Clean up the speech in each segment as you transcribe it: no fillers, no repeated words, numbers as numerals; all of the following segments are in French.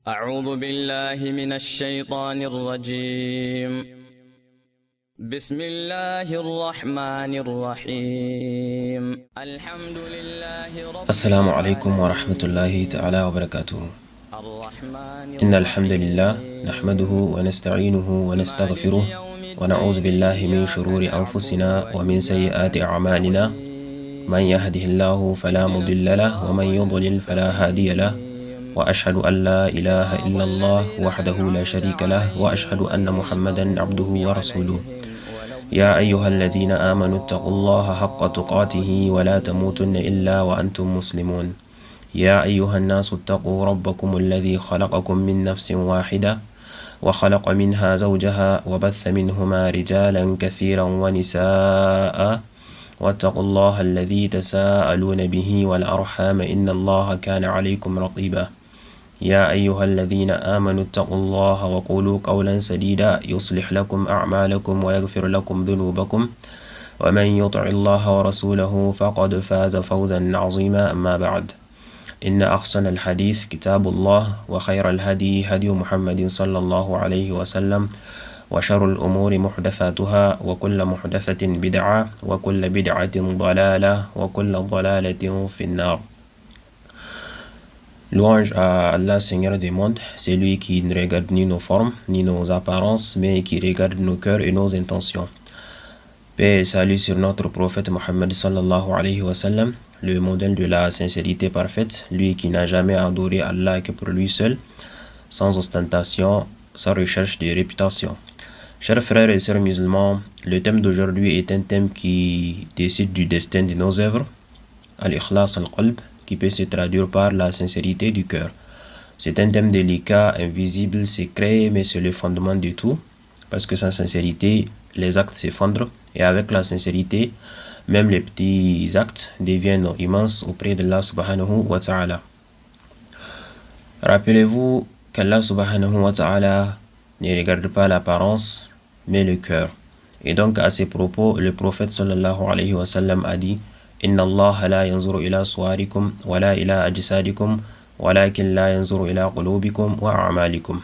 أعوذ بالله من الشيطان الرجيم. بسم الله الرحمن الرحيم. الحمد لله رب السلام عليكم ورحمة الله تعالى وبركاته. إن الحمد لله نحمده ونستعينه ونستغفره ونعوذ بالله من شرور أنفسنا ومن سيئات أعمالنا. من يهده الله فلا مضل له ومن يضلل فلا هادي له، وأشهد أن لا إله إلا الله وحده لا شريك له، وأشهد أن محمدا عبده ورسوله. يا أيها الذين آمنوا اتقوا الله حق تقاته ولا تموتن إلا وأنتم مسلمون. يا أيها الناس اتقوا ربكم الذي خلقكم من نفس واحدة وخلق منها زوجها وبث منهما رجالا كثيرا ونساء، واتقوا الله الذي تساءلون به والأرحام إن الله كان عليكم رقيبا. يا أيها الذين آمنوا اتقوا الله وقولوا قولا سديدا يصلح لكم أعمالكم ويغفر لكم ذنوبكم، ومن يطع الله ورسوله فقد فاز فوزا عظيما. أما بعد، إن أحسن الحديث كتاب الله، وخير الهدي هدي محمد صلى الله عليه وسلم، وشر الأمور محدثاتها، وكل محدثة بدعة، وكل بدعة ضلالة، وكل ضلالة في النار. Louange à Allah, Seigneur des mondes, c'est lui qui ne regarde ni nos formes, ni nos apparences, mais qui regarde nos cœurs et nos intentions. Paix et salut sur notre prophète Mohammed sallallahu alayhi wa sallam, le modèle de la sincérité parfaite, lui qui n'a jamais adoré Allah que pour lui seul, sans ostentation, sans recherche de réputation. Chers frères et sœurs musulmans, le thème d'aujourd'hui est un thème qui décide du destin de nos œuvres, al-ikhlas al-qalb, qui peut se traduire par la sincérité du cœur. C'est un thème délicat, invisible, secret, mais c'est le fondement de tout, parce que sans sincérité, les actes s'effondrent, et avec la sincérité, même les petits actes deviennent immenses auprès d'Allah subhanahu wa ta'ala. Rappelez-vous qu'Allah subhanahu wa ta'ala ne regarde pas l'apparence, mais le cœur. Et donc, à ces propos, le prophète sallallahu alayhi wa sallam a dit: Inna Allah la yanzuru ila suwarikum wa la ila ajsadikum walakin la yanzuru ila qulubikum wa a'malikum.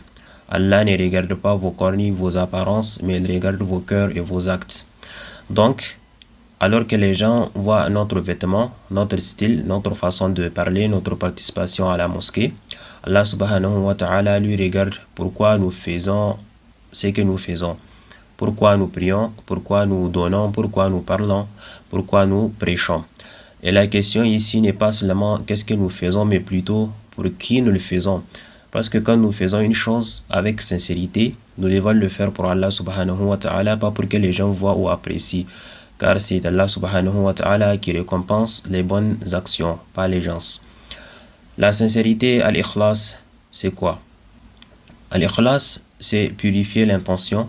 Allah ne regarde pas vos corps ni vos apparences, mais il regarde vos cœurs et vos actes. Donc, alors que les gens voient notre vêtement, notre style, notre façon de parler, notre participation à la mosquée, Allah subhanahu wa ta'ala lui regarde pourquoi nous faisons ce que nous faisons, pourquoi nous prions, pourquoi nous donnons, pourquoi nous parlons, pourquoi nous prêchons. Et la question ici n'est pas seulement qu'est-ce que nous faisons, mais plutôt pour qui nous le faisons. Parce que quand nous faisons une chose avec sincérité, nous devons le faire pour Allah subhanahu wa ta'ala, pas pour que les gens voient ou apprécient. Car c'est Allah subhanahu wa ta'ala qui récompense les bonnes actions, pas les gens. La sincérité, al-ikhlas, c'est quoi? Al-ikhlas, c'est purifier l'intention,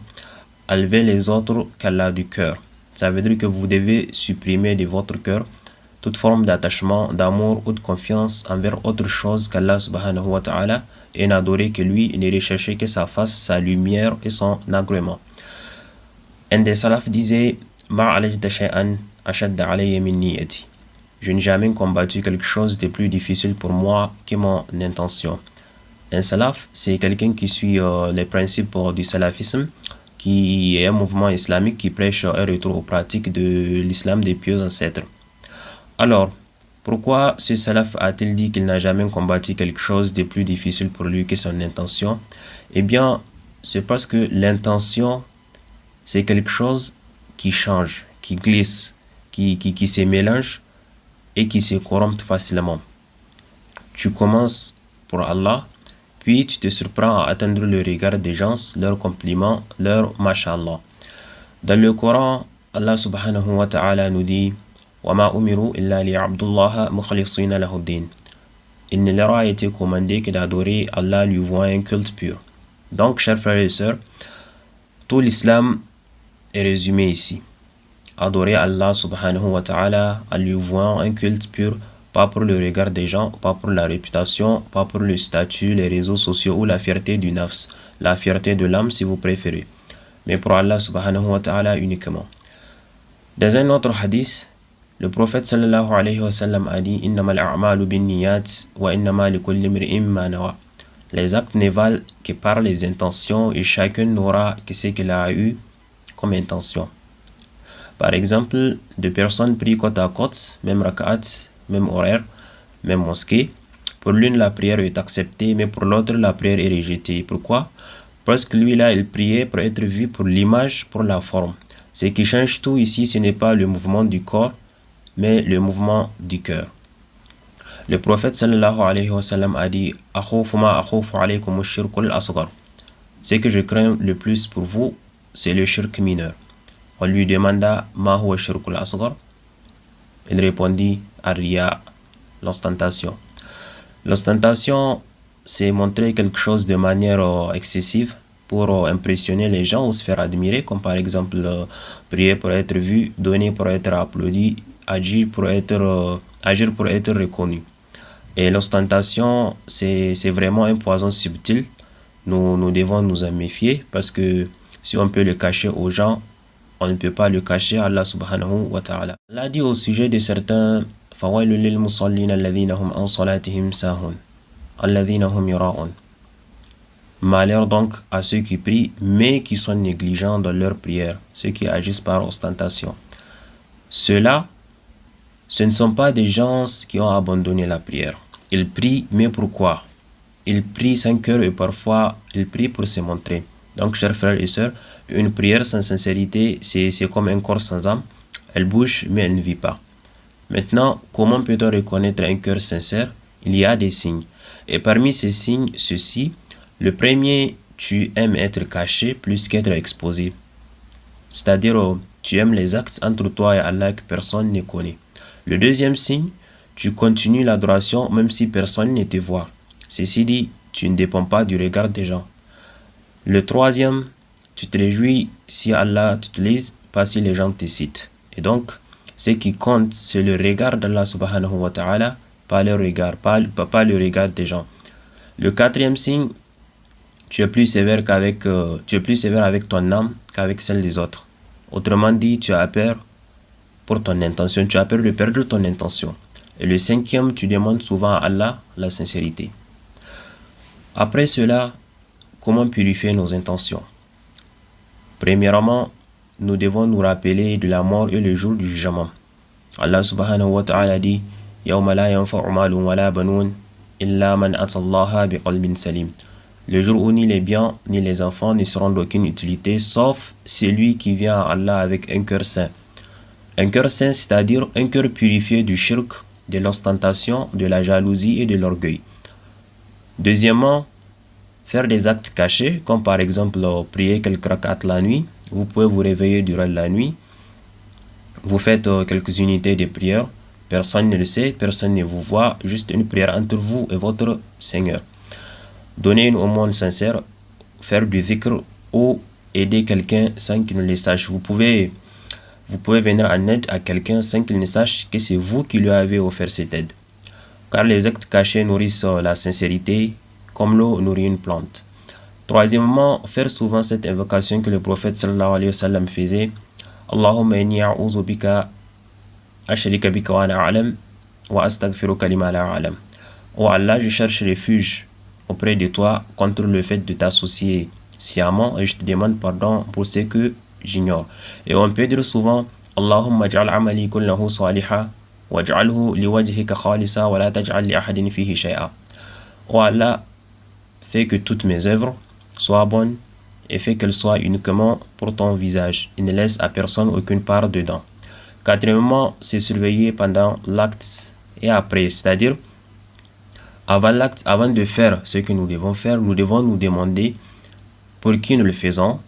enlever les autres qu'Allah du cœur. Ça veut dire que vous devez supprimer de votre cœur toute forme d'attachement, d'amour ou de confiance envers autre chose qu'Allah subhanahu wa ta'ala, et n'adorer que lui, ne rechercher que sa face, sa lumière et son agrément. Un des salafs disait: je n'ai jamais combattu quelque chose de plus difficile pour moi que mon intention. Un salaf, c'est quelqu'un qui suit les principes du salafisme, qui est un mouvement islamique qui prêche un retour aux pratiques de l'islam des pieux ancêtres. Alors, pourquoi ce salaf a-t-il dit qu'il n'a jamais combattu quelque chose de plus difficile pour lui que son intention? Eh bien, c'est parce que l'intention, c'est quelque chose qui change, qui glisse, qui se mélange et qui se corrompt facilement. Tu commences pour Allah, puis tu te surprends à atteindre le regard des gens, leurs compliments, leurs mashallah. Dans le Coran, Allah subhanahu wa ta'ala nous dit: وَمَا أُمِرُوا إِلَّا لِيَعْبُدُوا اللَّهَ مُخْلِصِينَ لَهُ الدِّينَ. Il ne leur a été commandé que d'adorer Allah lui vouant un culte pur. Donc, chers frères et sœurs, tout l'islam est résumé ici. Adorer Allah subhanahu wa ta'ala en lui vouant un culte pur, pas pour le regard des gens, pas pour la réputation, pas pour le statut, les réseaux sociaux ou la fierté du nafs, la fierté de l'âme si vous préférez, mais pour Allah subhanahu wa ta'ala uniquement. Dans un autre hadith, le prophète sallallahu alayhi wa sallam a dit: Innamal a'malu binniyat wa innama likulli imri'in ma nawa. Les actes ne valent que par les intentions et chacun n'aura que ce qu'il a eu comme intention. Par exemple, deux personnes prient côte à côte, même rak'at, même horaire, même mosquée. Pour l'une, la prière est acceptée, mais pour l'autre, la prière est rejetée. Pourquoi? Parce que lui, là, il priait pour être vu pour l'image, pour la forme. Ce qui change tout ici, ce n'est pas le mouvement du corps, mais le mouvement du cœur. Le prophète sallallahu alayhi wa sallam a dit « Akhoufu ma akhoufu alaykum ash-shirkul asghar » Ce que je crains le plus pour vous, c'est le shirk mineur. On lui demanda « Ma huwa ash-shirkul asghar » Il répondit « Ar-riya » l'ostentation. L'ostentation, c'est montrer quelque chose de manière excessive pour impressionner les gens ou se faire admirer, comme par exemple prier pour être vu, donner pour être applaudi, agir pour être reconnu. Et l'ostentation, c'est vraiment un poison subtil. Nous devons nous en méfier parce que si on peut le cacher aux gens, on ne peut pas le cacher à Allah subhanahu wa ta'ala. Allah dit au sujet de certains فَوَيْلٌ لِلْمُصَلِّينَ الَّذِينَ هُمْ عَنْ صَلَاتِهِمْ سَاهُونَ الَّذِينَ هُمْ يُرَاءُونَ Malheur donc à ceux qui prient mais qui sont négligents dans leur prière, ceux qui agissent par ostentation. Ceux-là, ce ne sont pas des gens qui ont abandonné la prière. Ils prient, mais pourquoi? Ils prient sans cœur et parfois ils prient pour se montrer. Donc, chers frères et sœurs, une prière sans sincérité, c'est comme un corps sans âme. Elle bouge, mais elle ne vit pas. Maintenant, comment peut-on reconnaître un cœur sincère? Il y a des signes. Et parmi ces signes, ceux-ci, le premier, tu aimes être caché plus qu'être exposé. C'est-à-dire, tu aimes les actes entre toi et Allah que personne ne connaît. Le deuxième signe, tu continues l'adoration même si personne ne te voit. Ceci dit, tu ne dépends pas du regard des gens. Le troisième, tu te réjouis si Allah t'utilise, pas si les gens te citent. Et donc, ce qui compte, c'est le regard d'Allah subhanahu wa ta'ala, pas le regard, pas le regard des gens. Le quatrième signe, tu es plus sévère avec ton âme qu'avec celle des autres. Autrement dit, tu as peur pour ton intention, tu as peur de perdre ton intention. Et le cinquième, tu demandes souvent à Allah la sincérité. Après cela, comment purifier nos intentions? Premièrement, nous devons nous rappeler de la mort et le jour du jugement. Allah subhanahu wa ta'ala dit يَوْمَ لَا يَنْفَعُ مَالٌ وَلَا بَنُونَ إِلَّا مَنْ أَتَى اللَّهَ بِقَلْبٍ سَلِيمٍ. Le jour où ni les biens ni les enfants ne seront d'aucune utilité, sauf celui qui vient à Allah avec un cœur saint. Un cœur saint, c'est-à-dire un cœur purifié du shirk, de l'ostentation, de la jalousie et de l'orgueil. Deuxièmement, faire des actes cachés, comme par exemple prier quelques rak'at la nuit. Vous pouvez vous réveiller durant la nuit. Vous faites quelques unités de prière. Personne ne le sait, personne ne vous voit. Juste une prière entre vous et votre Seigneur. Donner une aumône sincère, faire du dhikr ou aider quelqu'un sans qu'il ne le sache. Vous pouvez venir en aide à quelqu'un sans qu'il ne sache que c'est vous qui lui avez offert cette aide. Car les actes cachés nourrissent la sincérité comme l'eau nourrit une plante. Troisièmement, faire souvent cette invocation que le prophète sallallahu alayhi wa sallam faisait. Allahumma inni a'udhu bika ashrika bika wa ana a'lam wa astaghfiruka lima la a'lam. Oh Allah, je cherche refuge auprès de toi contre le fait de t'associer sciemment et je te demande pardon pour ce que j'ignore. Et on peut dire souvent Allahumma ja'al amali kullahu saliha waj'alhu liwajhika khalisa wa la taj'al li ahadin fihi shay'a. Oh Allah, fais que toutes mes œuvres soient bonnes et fais qu'elles soient uniquement pour ton visage et ne laisse à personne aucune part dedans. Quatrièmement, c'est surveiller pendant l'acte et après, c'est-à-dire avant l'acte, avant de faire ce que nous devons faire, nous devons nous demander pour qui nous le faisons.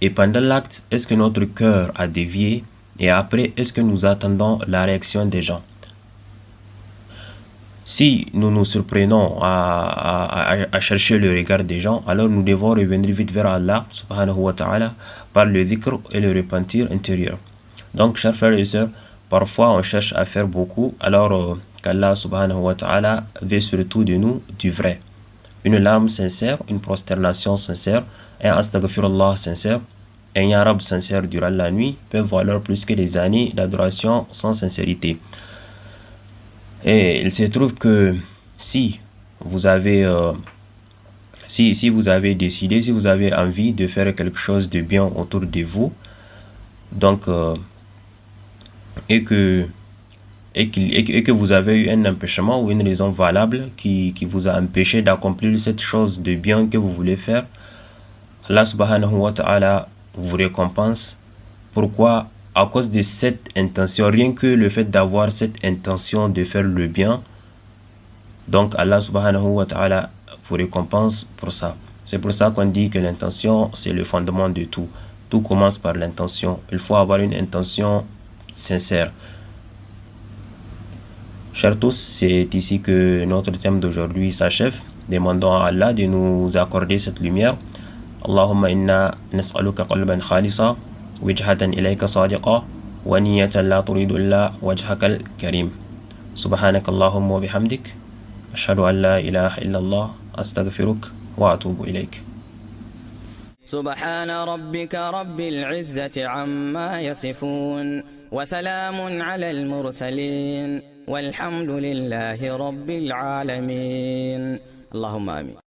Et pendant l'acte, est-ce que notre cœur a dévié? Et après, est-ce que nous attendons la réaction des gens? Si nous nous surprenons à chercher le regard des gens, alors nous devons revenir vite vers Allah subhanahu wa ta'ala par le dhikr et le repentir intérieur. Donc, chers frères et sœurs, parfois on cherche à faire beaucoup alors qu'Allah subhanahu wa ta'ala veut surtout de nous du vrai. Une larme sincère, une prosternation sincère, un astaghfirullah sincère, un yarab sincère durant la nuit peuvent valoir plus que des années d'adoration sans sincérité. Et il se trouve que si vous avez Si vous avez décidé, si vous avez envie de faire quelque chose de bien autour de vous, donc, et que vous avez eu un empêchement ou une raison valable qui vous a empêché d'accomplir cette chose de bien que vous voulez faire, Allah subhanahu wa ta'ala vous récompense. Pourquoi? À cause de cette intention, rien que le fait d'avoir cette intention de faire le bien, donc Allah subhanahu wa ta'ala vous récompense pour ça. C'est pour ça qu'on dit que l'intention, c'est le fondement de tout. Tout commence par l'intention. Il faut avoir une intention sincère. Chers tous, c'est ici que notre thème d'aujourd'hui s'achève. Demandons à Allah de nous accorder cette lumière. Allahumma inna nas'aluka qalban khalisa, wajhatan ilayka sadiqa, wa niyatan la turidu illa wajhakal karim. Subhanaka Allahumma wa bihamdik. أشهد أن لا إله إلا الله أستغفرك وأتوب إليك. سبحان ربك رب العزة عما يصفون وسلام على المرسلين والحمد لله رب العالمين. اللهم آمين.